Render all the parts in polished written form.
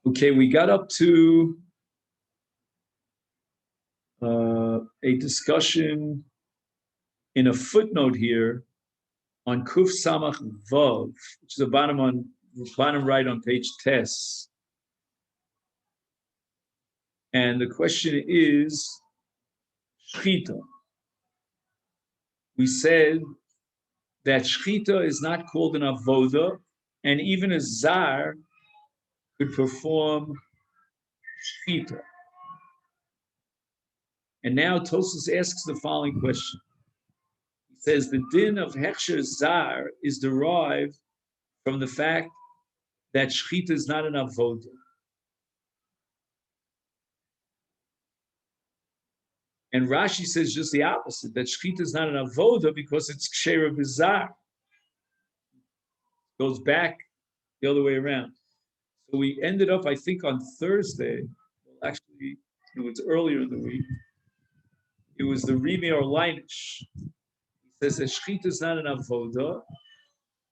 Okay, we got up to a discussion in a footnote here on Kuf Samach Vav, which is the bottom right on page Tes. And the question is Shchita. We said that Shchita is not called an avoda, and even a zar could perform Shchita. And now Tosfos asks the following question. He says the din of Hechsher Zar is derived from the fact that Shchita is not an avoda. And Rashi says just the opposite, that Shchita is not an avoda because it's Ksheira B'Zar. Goes back the other way around. So we ended up, I think, on Thursday. Well, actually, it was earlier in the week. It was the Rimi or Leinish. He says that Shchita is not an avoda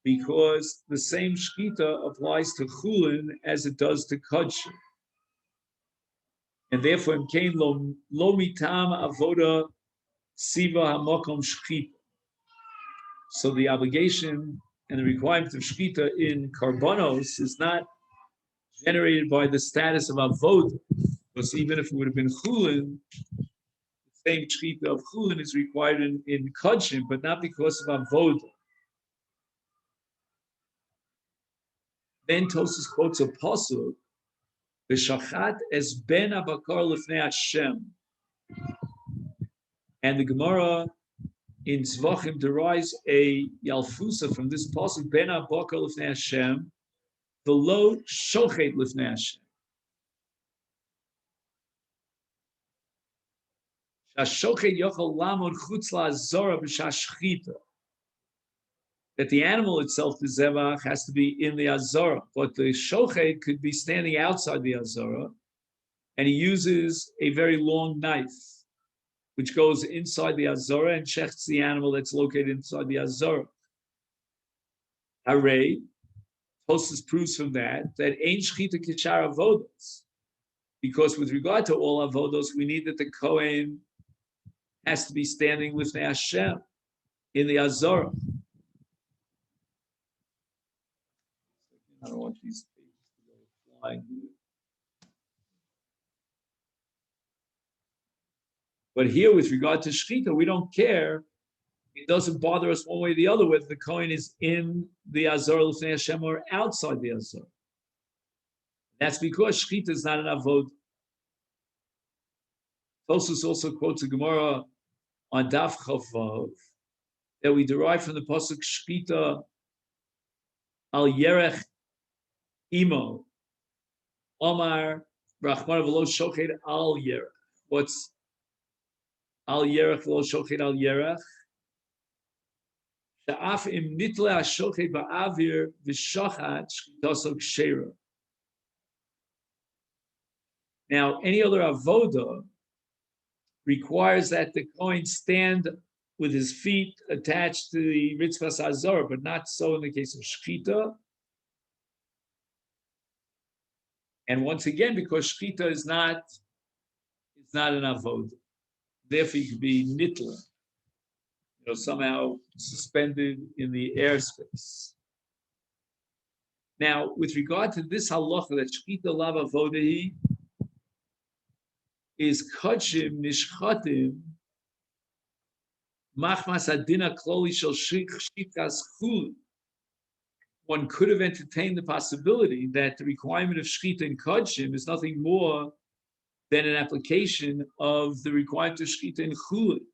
because the same Shchita applies to Chulin as it does to Kodshim. And therefore, it came lo mitam avoda siva hamokom Shchita. So the obligation and the requirement of Shchita in Karbonos is not generated by the status of avoda, because even if it would have been Chulin, the same Shchita of Chulin is required in Kodshim, but not because of avoda. Then Tosfos quotes a pasuk, "V'shachat es ben abakar lifnei Hashem," and the Gemara in Zvachim derives a yalfusa from this pasuk, "Ben abakar lifnei Hashem, v'lo shochet lifnei Hashem." Shashochet yochel lamod chutz la'azora b'shashchita. That the animal itself, the zevach, has to be in the azora, but the shochet could be standing outside the azora, and he uses a very long knife, which goes inside the azora and shechts the animal that's located inside the azora. Hooray! Tosfos proves from that ain't shchita kishar avodos, because with regard to all avodos, we need that the kohen has to be standing with Hashem in the azora. I don't want these pages to go flying. But here, with regard to Shchita, we don't care. It doesn't bother us one way or the other whether the coin is in the Azor L'fnei Hashem or outside the Azor. That's because Shchita is not an Avod. Tosfos also quotes a Gemara on Daf Chavav that we derive from the pasuk Shchita al Yerech Imo Omar Rachman v'lo shochet al Yerech. What's al Yerech v'lo shochet al Yerech? Sha'af im nitle hashochet ba'avir v'shachat shchitaso k'sheira. Now, any other avoda requires that the kohen stand with his feet attached to the ritzvas hazorah, but not so in the case of shchita. And once again, because shchita is not an avoda, therefore he could be nitla, somehow suspended in the airspace. Now, with regard to this halacha that shchita lav avodahi is kodshim nishchatim machmas adina kloli shel shchitas chul. One could have entertained the possibility that the requirement of shchita in kodshim is nothing more than an application of the requirement of shchita in chul.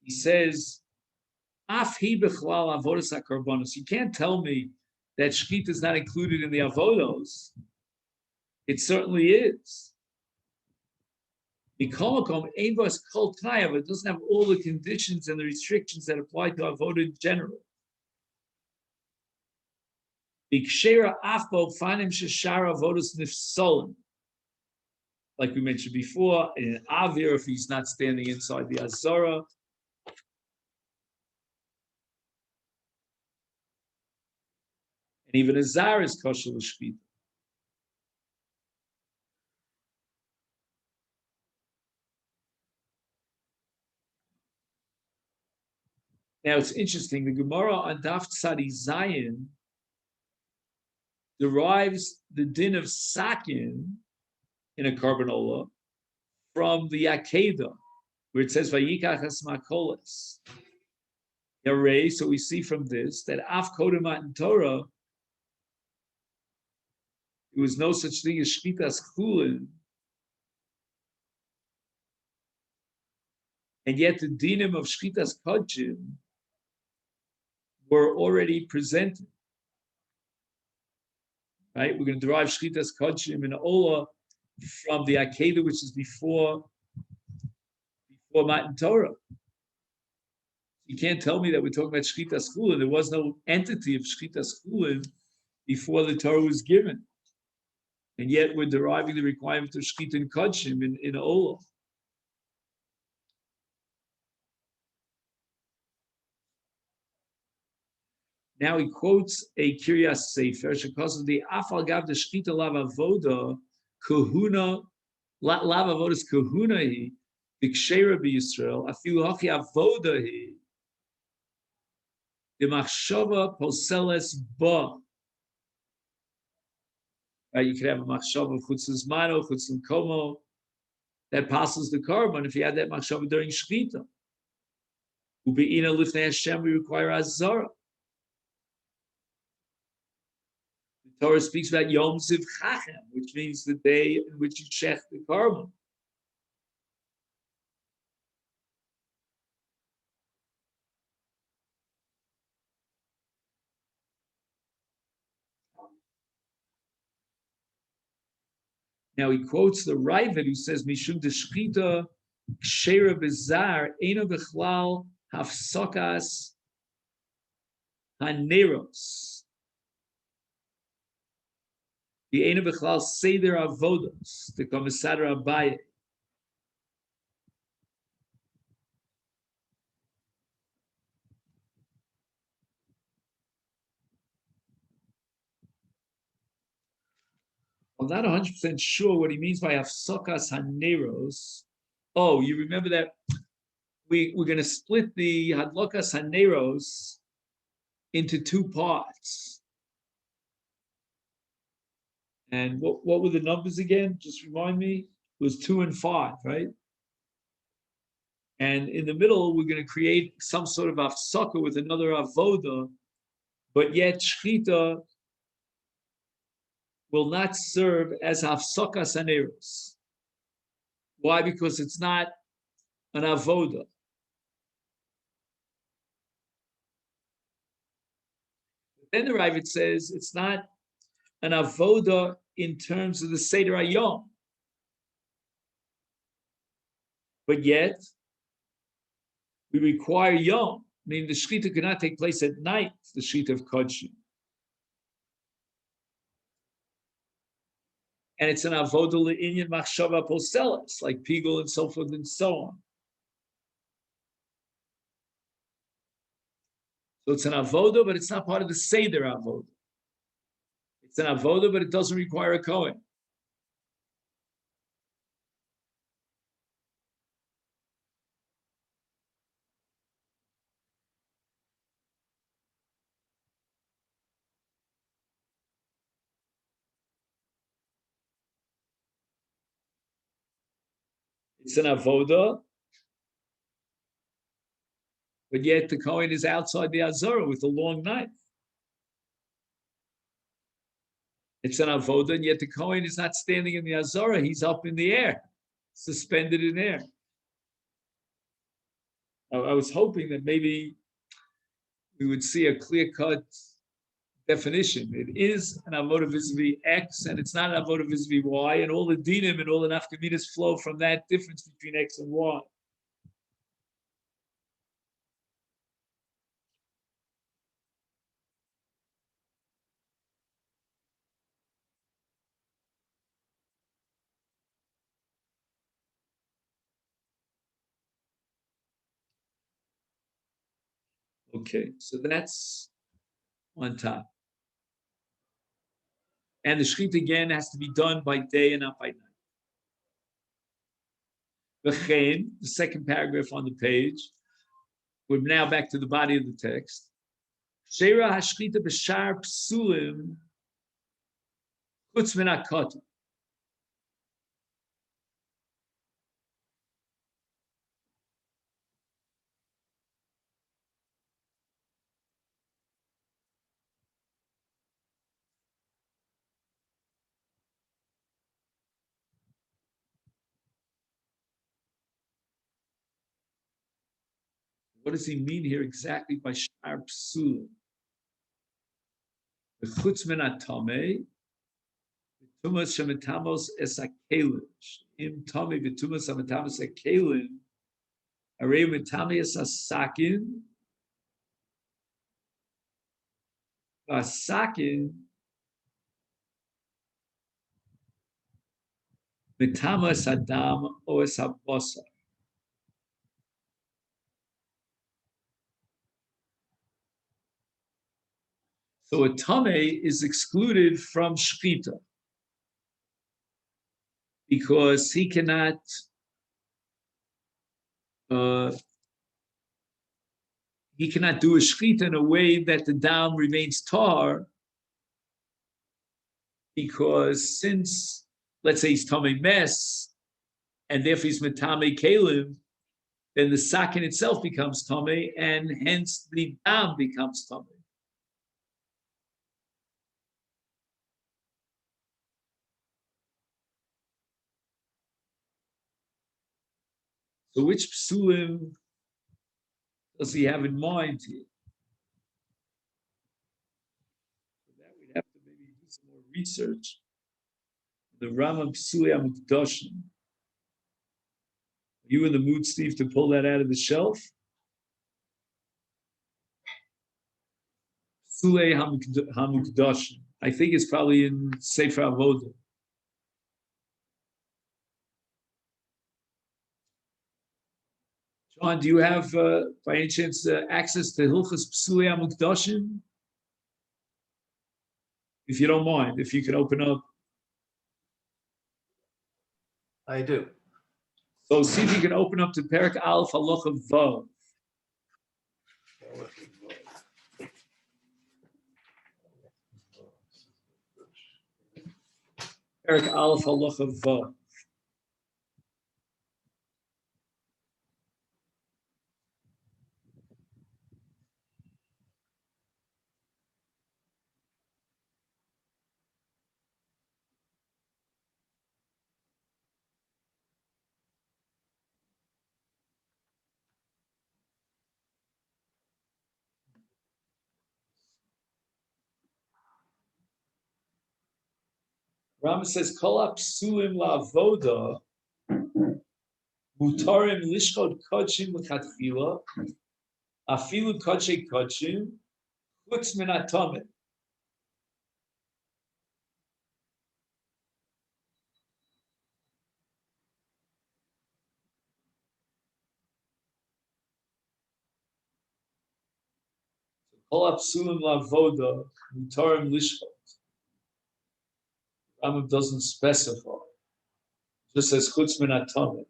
He says, "Af hi bechlal avodas hakarbonos." You can't tell me that shchita is not included in the avodos. It certainly is. It doesn't have all the conditions and the restrictions that apply to avodah in general. Like we mentioned before, in an avir, if he's not standing inside the azara. And even a zar is kosher l'shchita. Now it's interesting. The Gemara on Daf Tzadi Zayin derives the din of sakin in a carbanola from the Akedah, where it says Vayikach Asmakolas. So we see from this that Af Kodemat in Torah, there was no such thing as Shkitas Chulin, and yet the dinim of Shkitas Kodshim were already presented. Right? We're going to derive Shkitas Kodshim in Ola from the Akedah, which is before Matan Torah. You can't tell me that we're talking about Shkitas Chulin. There was no entity of Shkitas Chulin before the Torah was given. And yet we're deriving the requirement of Shkita and Kodshim in Ola. Now he quotes a Kiryas Sefer because of the Afal Gav the Shkita Lav Avoda Kahuna Lav Avoda's Kahuna he B'Kshera B'Yisrael Afilu Hachi Avoda he the Machshava Poseles Ba. You could have a Machshava Chutzes Mano Chutzes Komo that passes the carbon if you had that Machshava during Shkita. Ubeina Lifnei Hashem we require Azara. Torah speaks about Yom Ziv Chachem, which means the day in which you shech the carbon. Now he quotes the Ravid who says, Mishum deshchita kshera bezar eno bechlal hafsokas haneros. The eno bechlal seder avodos, the komisadar Abaye. I'm not 100% sure what he means by hafsokas haneros. Oh, you remember that we're going to split the hadlokas haneros into two parts. And what were the numbers again? Just remind me. It was 2 and 5, right? And in the middle, we're going to create some sort of afsaka with another avoda, but yet shchita will not serve as hafsaka saneros. Why? Because it's not an avoda. Then the Ravid says it's not an avoda in terms of the Seder Hayom. But yet, we require Yom, meaning the Shechita cannot take place at night, the Shechita of Kodshim. And it's an avoda le'inyan machshava poselis, like Pigul and so forth and so on. So it's an avoda, but it's not part of the Seder avoda. It's an avoda, but it doesn't require a Kohen. It's an avoda, but yet the Kohen is outside the Azara with a long knife. It's an avoda, and yet the Kohen is not standing in the Azara, he's up in the air, suspended in air. I was hoping that maybe we would see a clear-cut definition. It is an avoda vis-a-vis X, and it's not an avoda vis-a-vis Y, and all the dinim and all the nafkaminas flow from that difference between X and Y. Okay, so that's on top. And the shechita again has to be done by day and not by night. The second paragraph on the page, we're now back to the body of the text. Sheira hashchita b'shar psulim chutz min hakatan. What does he mean here exactly by shar psulim? The chutz min hatamei, tumas shemetamos es hakelim, im tamei v'tumas shemetamos hakelim, arei metame es hasakin, hasakin metama es adam o es habosar. So a tamei is excluded from shechita because he cannot do a shechita in a way that the dam remains tar, because since, let's say, he's tamei mes, and therefore he's metame kelim, then the sakin itself becomes tamei, and hence the dam becomes tamei. So which psulim does he have in mind here? For that, we'd have to maybe do some more research. The Rambam Psuli HaMukdashim. Are you in the mood, Steve, to pull that out of the shelf? Psuli HaMukdashim. I think it's probably in Sefer Avodah. John, do you have, by any chance, access to Hilchas Psuli HaMukdashim? If you don't mind, if you can open up. I do. So see if you can open up to Perek Aleph Halacha Vav. Perek Aleph Halacha Vav. Rambam says, Kol ha'psulim la'avoda mutarim lishchot kodshim l'chatchila afilu kodshe kodshim chutz min hatamei. Kol ha'psulim la'avoda mutarim lishchot. Rambam doesn't specify. Just says chutz min hatamei.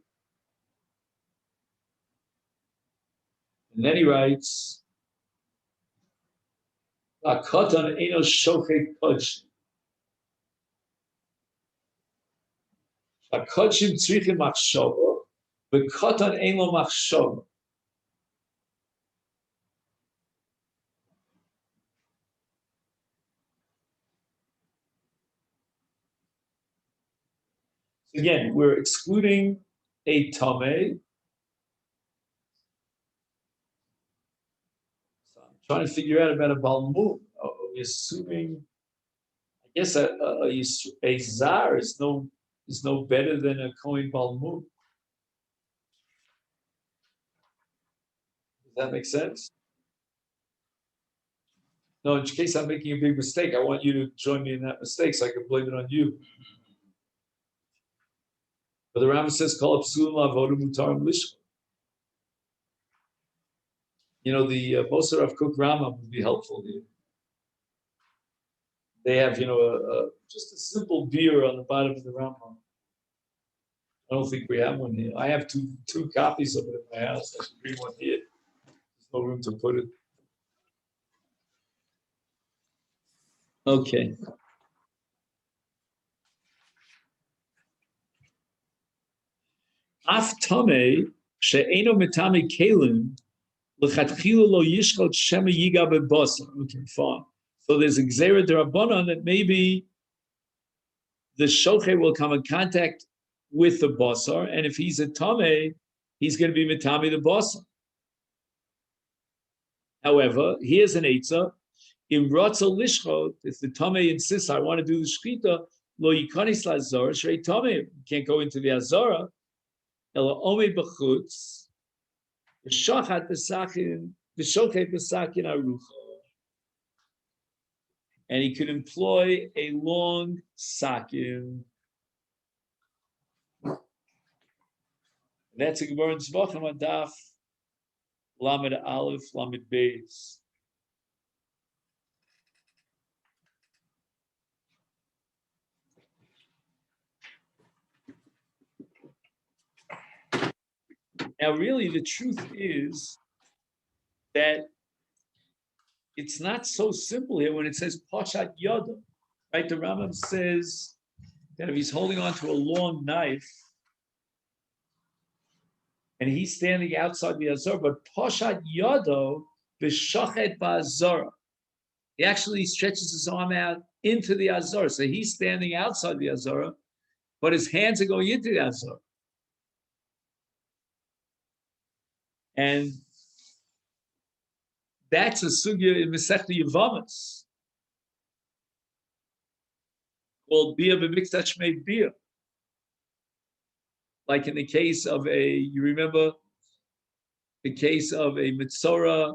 And then he writes, Ha'katan eino shochet kodshim. Kodshim tzrichim machshava, but katan ein lo machshava. Again, we're excluding a tamei. So I'm trying to figure out about a balmud. We're assuming, I guess a zar is no better than a kohen balmud. Does that make sense? No, in case I'm making a big mistake, I want you to join me in that mistake so I can blame it on you. But the Rambam says, "Kol ha'psulim la'avoda mutarim lishchot." You know, the Moser of Cook Rambam would be helpful here. They have, just a simple beer on the bottom of the Rambam. I don't think we have one here. I have two copies of it in my house. I should bring one here. There's no room to put it. Okay. Af tame she'eno metame kelim l'chatchila lo yishchot shema yiga bebasa. Okay, fine. So there's a gzera derabbanan that maybe the shochet will come in contact with the basar, and if he's a tame, he's going to be metame the basar. However, here's an eitzah. In Ratza Lishchot, if the Tameh insists, I want to do the Shkita, lo yikanis lazara, shrei Tameh, can't go into the Azara, ela ome b'chutz, v'shachat b'sakin, v'shochet b'sakin arucha. And he could employ a long sakin. That's a Gemara in Tzvachim Adaf, Lamed Aleph, Lamed Beis. Now, really, the truth is that it's not so simple here when it says Pashat Yada, right? The Rambam says that if he's holding on to a long knife and he's standing outside the Azor, but Pashat Yado v'shachet ba'azara. He actually stretches his arm out into the Azor. So he's standing outside the Azor, but his hands are going into the Azor. And that's a sugya in Masechta Yevamos called Bia b'miktat shmei Bia. Like in the case of you remember the case of a Mitzora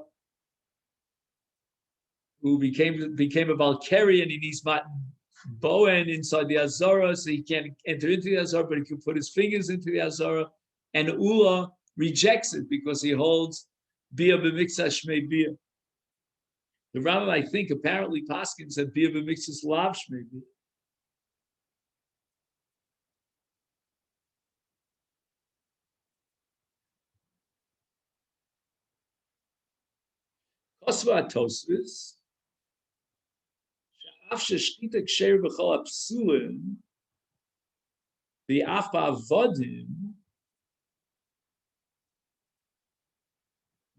who became a Valkyrie and he needs Bowen inside the Azara, so he can't enter into the Azara, but he can put his fingers into the Azara. And Ula rejects it because he holds Bia b'miktzah shmei Bia. The Rambam, I think, apparently Paskin said Bia b'miktzah lav shmei Bia. Kosva Tosfos, Af sheshchita ksher b'chol hapsulim, the af ba'avodim,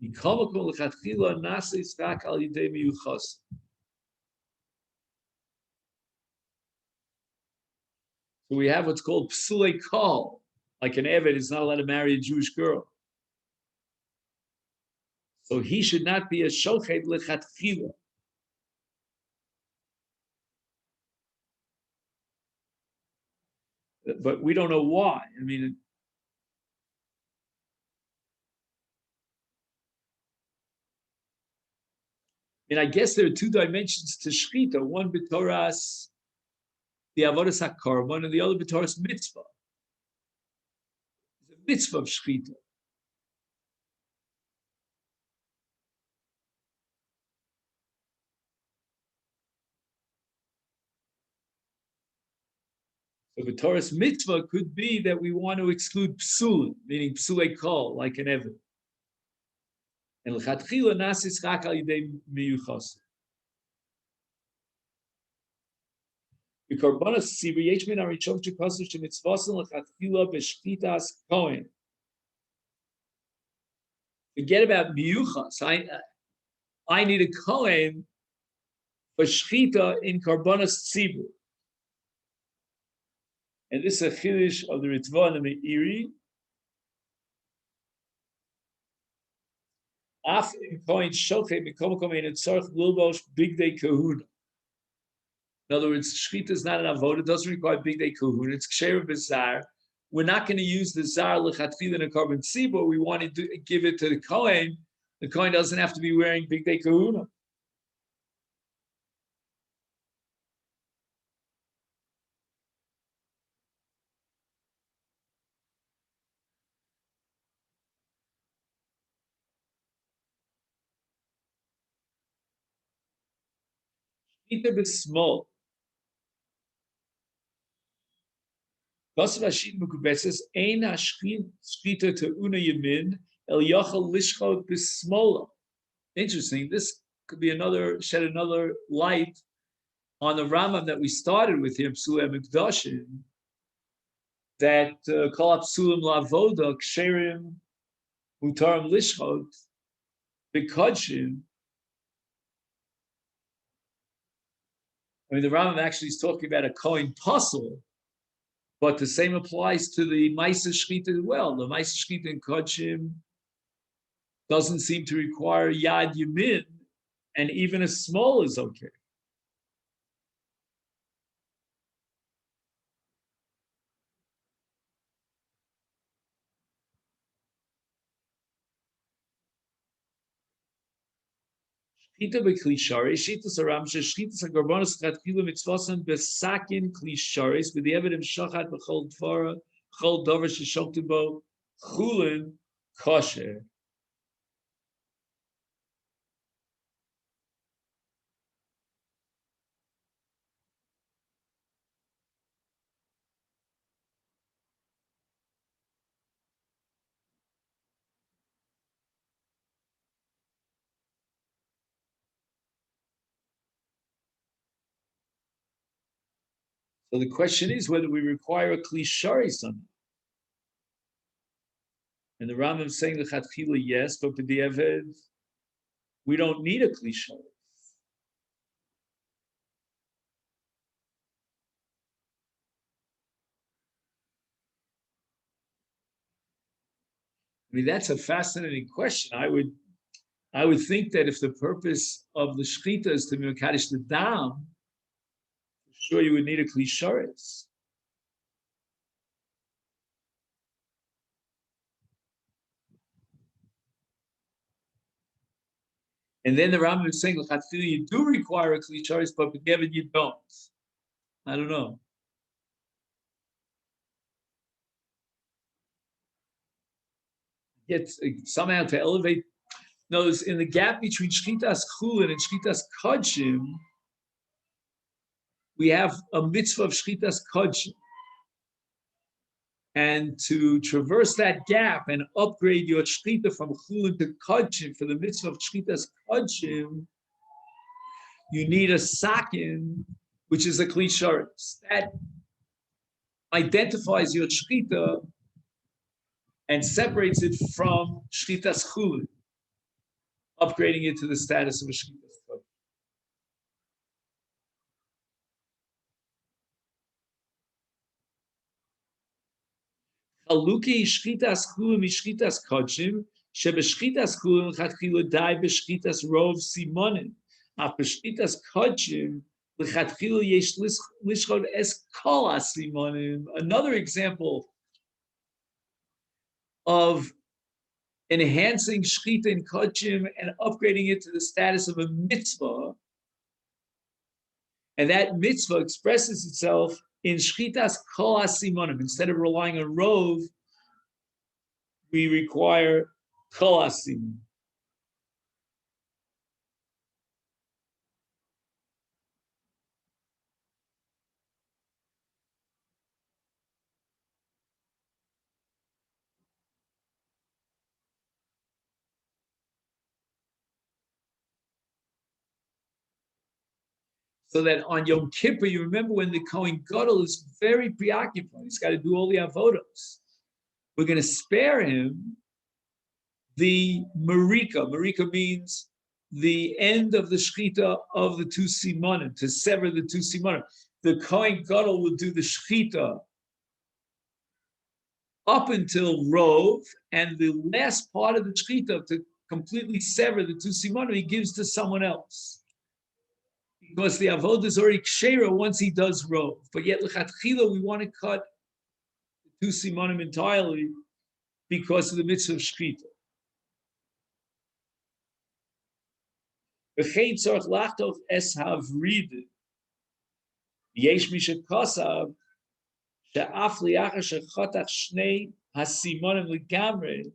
so we have what's called psulei kol, like an Eved is not allowed to marry a Jewish girl. So he should not be a shochet lechatchila. But we don't know why. I mean, I guess there are two dimensions to shchita. One b'toras, the avodas hakarban, and the other b'toras mitzvah. It's a mitzvah of shchita. So b'toras mitzvah could be that we want to exclude psul, meaning psulei kol, like an Eved. And l'chatchila nasis rak al yidei miyuchas. Forget about miyuchas. I need a kohen for shchita in karbonas tzibur. And this is a chiddush of the Ritva and the Meiri. Af in kohen shochet mikom kohen in tzarch lilbosh big day kahuna. In other words, shchita is not an avoda. It doesn't require big day kahuna. It's ksher b'zar. We're not going to use the zar lechatchila in a carbon tzibur. We want to give it to the kohen. The kohen doesn't have to be wearing big day kahuna. Shchita b'smol. Interesting. This could be shed another light on the Rambam that we started with here, Psulei Mikdashim, that Kol Psulim Lavoda Ksherim Mutarim Lishchot Kodshim. I mean, the Rambam actually is talking about a Kohen Puzzle, but the same applies to the Maisa Shchita as well. The Maisa Shchita in Kodshim doesn't seem to require Yad Yamin, and even a small is okay. Shchita b'klisharis, shchitas aramshe, shchitas hakarbonos chatchilu mitzvasim besakin klisharis, with the evidence shachat b'chol dvara, b'chol davar sheshoktim bo, chulin kosher. So the question is whether we require a klisharis on it. And the Rambam is saying the chatchila yes, but with the eved, we don't need a klisharis. I mean, that's a fascinating question. I would think that if the purpose of the shchita is to mekadesh the dam, sure you would need a klisharis. And then the Rambam is saying you do require a klisharis, but given you don't. I don't know. Yet somehow to elevate. Notice in the gap between shchitas chulin and shchitas kodshim, we have a mitzvah of shchitas kodshim. And to traverse that gap and upgrade your shchita from chulin to kodshim for the mitzvah of shchitas kodshim, you need a sakin, which is a klisharis. That identifies your shchita and separates it from shchitas chulin, upgrading it to the status of a shchitas kodshim. Chaluki shchitas chulin mishchitas kodshim, shebeshchitas chulin chatchila dai beshchitas rov simonim. After shchitas kodshim, lechatchila yesh lishchod es kol asimonim. Another example of enhancing shchita in kodshim and upgrading it to the status of a mitzvah, and that mitzvah expresses itself in shchitas kol asimonim. Instead of relying on rov, we require kol asimonim. So that on Yom Kippur, you remember when the Kohen Gadol is very preoccupied. He's got to do all the avodos. We're going to spare him the marika. Marika means the end of the shchita of the two simonim, to sever the two simonim. The Kohen Gadol will do the shchita up until rov, and the last part of the shchita to completely sever the two simonim, he gives to someone else. Because the avodah is already kshera once he does rov. But yet, lechatchila, we want to cut the two simonim entirely because of the mitzvah of shchita. V'chein tzorch lachtoch es havrid. Yesh mi shekasav she'af li'achar shechatach shnei hasimonim legamre.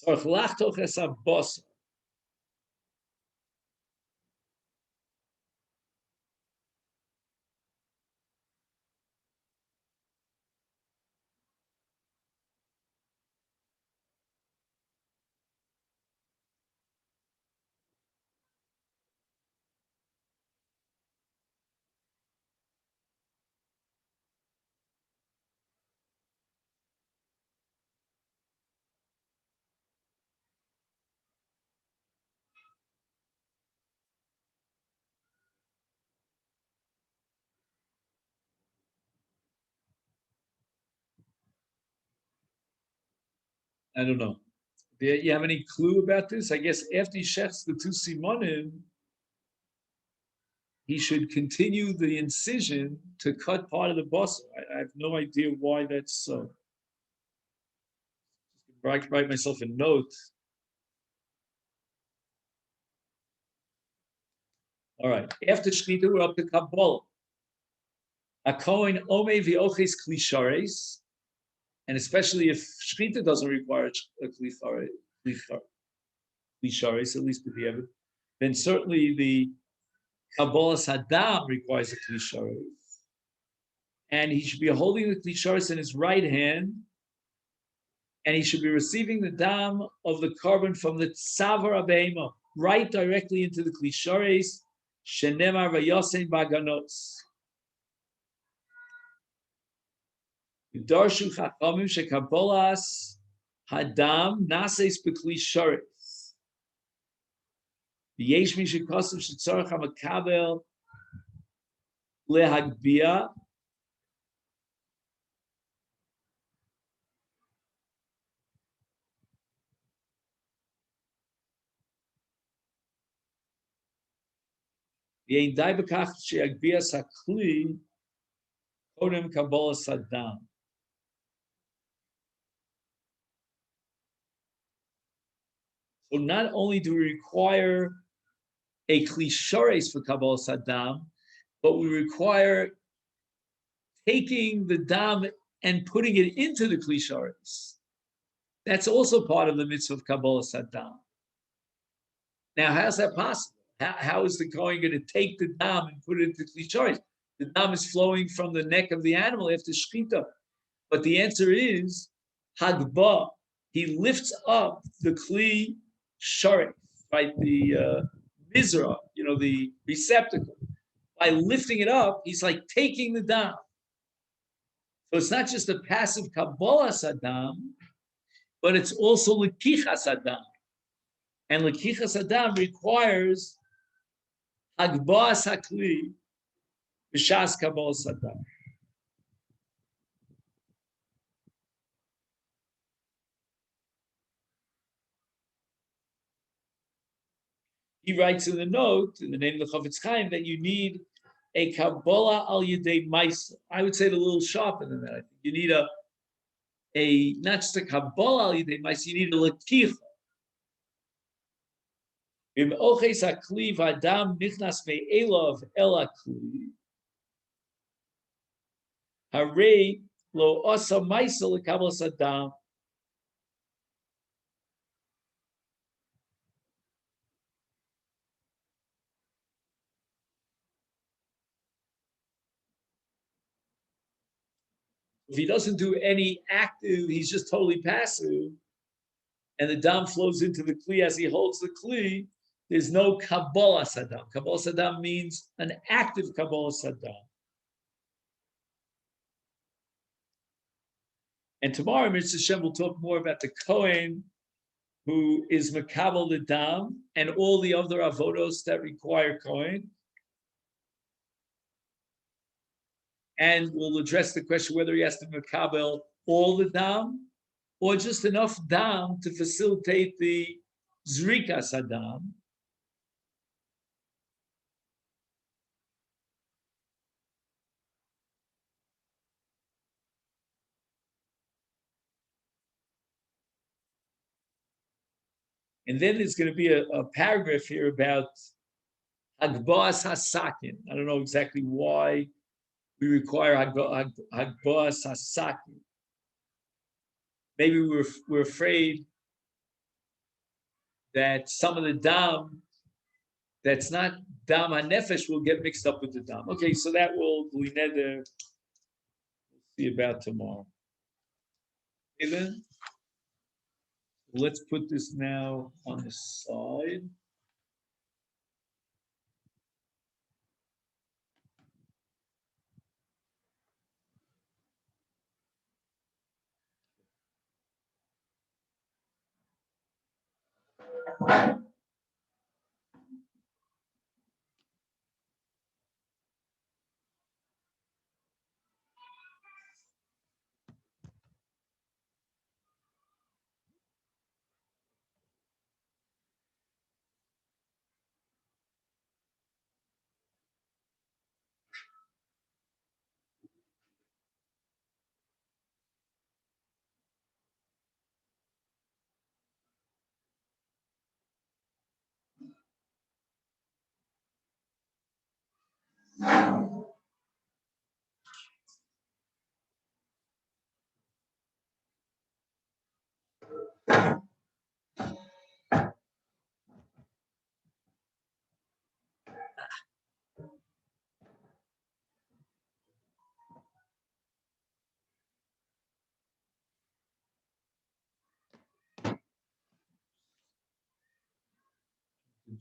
Tzorch lachtoch es ha'bosa. I don't know. Do you have any clue about this? I guess after he shechs the two simonim, he should continue the incision to cut part of the basar. I have no idea why that's so. Write myself a note. All right. After Shechita, we're up to Kabbalah. A Kohen Ome v'oches klishares, and especially if Shechita doesn't require a klishares, at least with the evidence, then certainly the Kabbalah Saddam requires a klishares. And he should be holding the klishares in his right hand, and he should be receiving the dam of the carbon from the tzavar abehema, right directly into the klishares, shenemar vayosein baganos. Darshu chachamim shekabolas hadam nases beklishares. V'yesh mi shekosav shetzarach hamakabel lehagbia. V'yein dai bekach sheyagbia sakli kodem kabolas hadam. So not only do we require a klishares for Kabbalah Saddam, but we require taking the dam and putting it into the klishares. That's also part of the mitzvah of Kabbalah Saddam. Now, how's that possible? How is the Kohen going to take the dam and put it into klishares? The dam is flowing from the neck of the animal after shechita. But the answer is Hagba. He lifts up the kli sharet, right? The mizra, the receptacle. By lifting it up, he's like taking the dam. So it's not just a passive Kabbalah Saddam, but it's also Lekichas Saddam. And Lekichas Saddam requires Hagba'as HaKli B'shas Kabbalah Saddam. He writes in the note, in the name of the Chofetz Chaim, that you need a Kabbalah al Yedei Maisa. I would say it a little sharper than that. I think you need a not just a Kabbalah al Yedei Maisa, you need a Lekicha. Im oches hakli v'adam nichnas me'elav el hakli. Harei lo asa maisa lekabel sadam. If he doesn't do any active, he's just totally passive, and the dam flows into the kli as he holds the kli, there's no Kabbalah Saddam. Kabbalah Saddam means an active Kabbalah Saddam. And tomorrow, Mr. Shem will talk more about the Kohen who is Makabel the dam and all the other avodos that require Kohen. And we'll address the question whether he has to Makabel all the dam or just enough dam to facilitate the Zrika Saddam. And then there's going to be a paragraph here about Hagba'as Hasakin. I don't know exactly why we require Hagba'as Hasakin. Maybe we're afraid that some of the dam that's not dam hanefesh will get mixed up with the dam. Okay, so that we we'll see about tomorrow. Okay, then let's put this now on the side.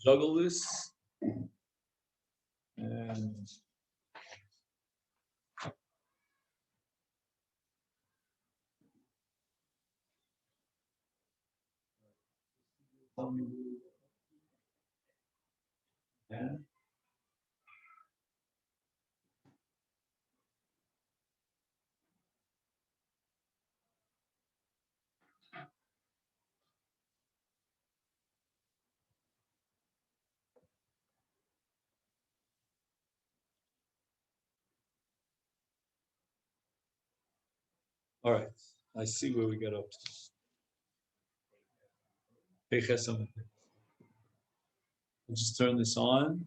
juggle this. And yeah. All right, I see where we get up to. I'll just turn this on.